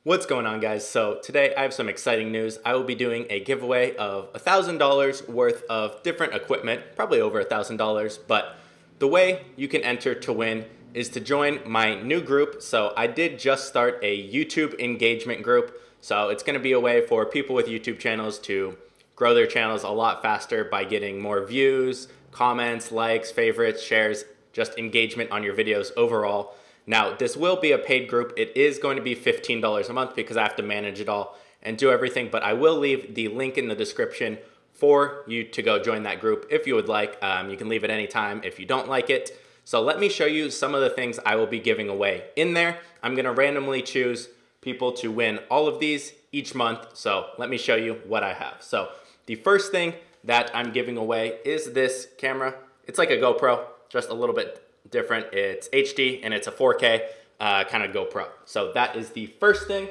What's going on, guys? So today I have some exciting news. I will be doing a giveaway of $1,000 worth of different equipment, probably over $1,000, but the way you can enter to win is to join my new group. So I did just start a YouTube engagement group. So it's gonna be a way for people with YouTube channels to grow their channels a lot faster by getting more views, comments, likes, favorites, shares, just engagement on your videos overall. Now, this will be a paid group. It is going to be $15 a month because I have to manage it all and do everything, but I will leave the link in the description for you to go join that group if you would like. You can leave it anytime if you don't like it. So let me show you some of the things I will be giving away in there. I'm gonna randomly choose people to win all of these each month. So let me show you what I have. So the first thing that I'm giving away is this camera. It's like a GoPro, just a little bit different. It's HD and it's a 4K kind of GoPro. So that is the first thing.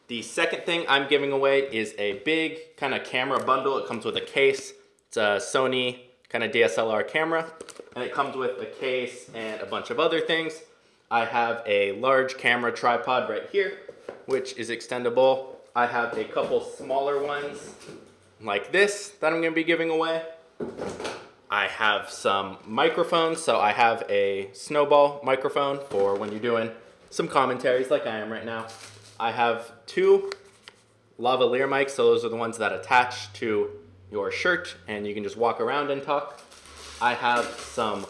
The second thing I'm giving away is a big kind of camera bundle. It comes with a case. It's a Sony kind of DSLR camera, and it comes with a case and a bunch of other things. I have a large camera tripod right here, which is extendable. I have a couple smaller ones like this that I'm gonna be giving away. I have some microphones, so I have a snowball microphone for when you're doing some commentaries like I am right now. I have two lavalier mics, so those are the ones that attach to your shirt and you can just walk around and talk. I have some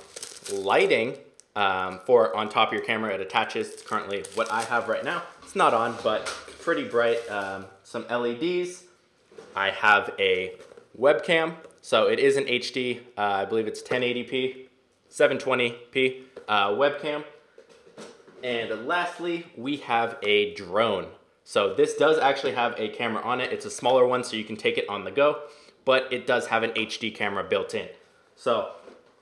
lighting for on top of your camera. It attaches. It's currently what I have right now. It's not on, but pretty bright. Some LEDs. I have a webcam. So it is an HD, I believe it's 1080p, 720p webcam. And lastly, we have a drone. So this does actually have a camera on it. It's a smaller one, so you can take it on the go, but it does have an HD camera built in. So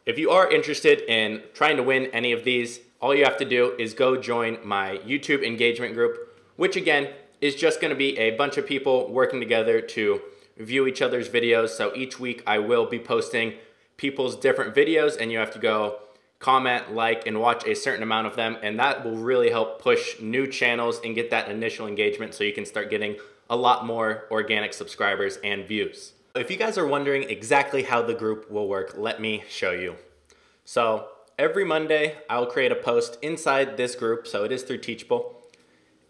if you are interested in trying to win any of these, all you have to do is go join my YouTube engagement group, which again is just gonna be a bunch of people working together to view each other's videos. So each week I will be posting people's different videos, and you have to go comment, like, and watch a certain amount of them, and that will really help push new channels and get that initial engagement so you can start getting a lot more organic subscribers and views. If you guys are wondering exactly how the group will work, let me show you. So every Monday I'll create a post inside this group, so it is through Teachable,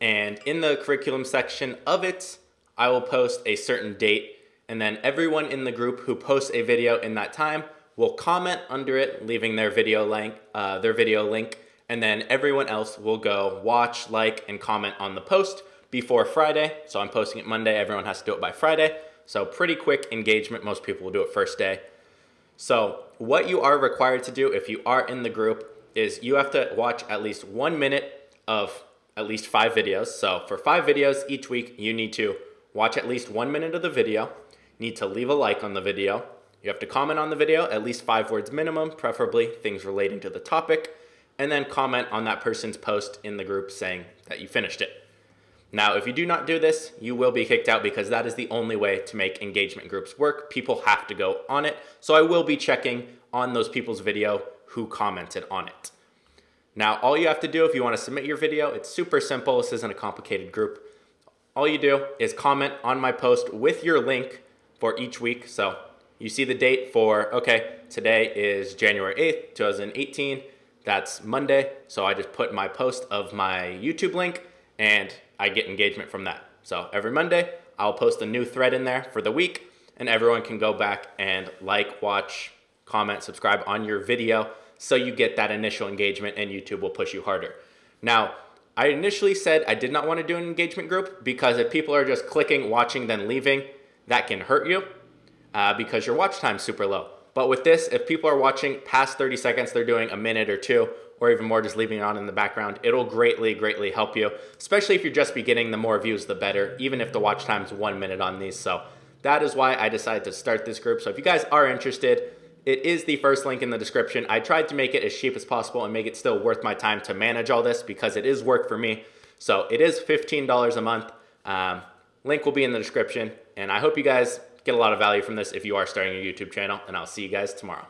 and in the curriculum section of it I will post a certain date, and then everyone in the group who posts a video in that time will comment under it, leaving their video link, and then everyone else will go watch, like, and comment on the post before Friday. So I'm posting it Monday, everyone has to do it by Friday. So pretty quick engagement, most people will do it first day. So what you are required to do if you are in the group is you have to watch at least 1 minute of at least 5 videos. So for 5 videos each week, you need to watch at least 1 minute of the video, you need to leave a like on the video, you have to comment on the video, at least 5 words minimum, preferably things relating to the topic, and then comment on that person's post in the group saying that you finished it. Now, if you do not do this, you will be kicked out because that is the only way to make engagement groups work. People have to go on it. So I will be checking on those people's video who commented on it. Now, all you have to do if you want to submit your video, it's super simple. This isn't a complicated group. All you do is comment on my post with your link for each week. So you see the date for, okay, today is January 8th, 2018. That's Monday. So I just put my post of my YouTube link and I get engagement from that. So every Monday, I'll post a new thread in there for the week, and everyone can go back and like, watch, comment, subscribe on your video so you get that initial engagement and YouTube will push you harder. Now, I initially said I did not want to do an engagement group because if people are just clicking, watching, then leaving, that can hurt you because your watch time's super low. But with this, if people are watching past 30 seconds, they're doing a minute or two, or even more, just leaving it on in the background, it'll greatly, greatly help you, especially if you're just beginning. The more views, the better, even if the watch time's 1 minute on these. So that is why I decided to start this group. So if you guys are interested, it is the first link in the description. I tried to make it as cheap as possible and make it still worth my time to manage all this because it is work for me. So it is $15 a month. Link will be in the description. And I hope you guys get a lot of value from this if you are starting a YouTube channel. And I'll see you guys tomorrow.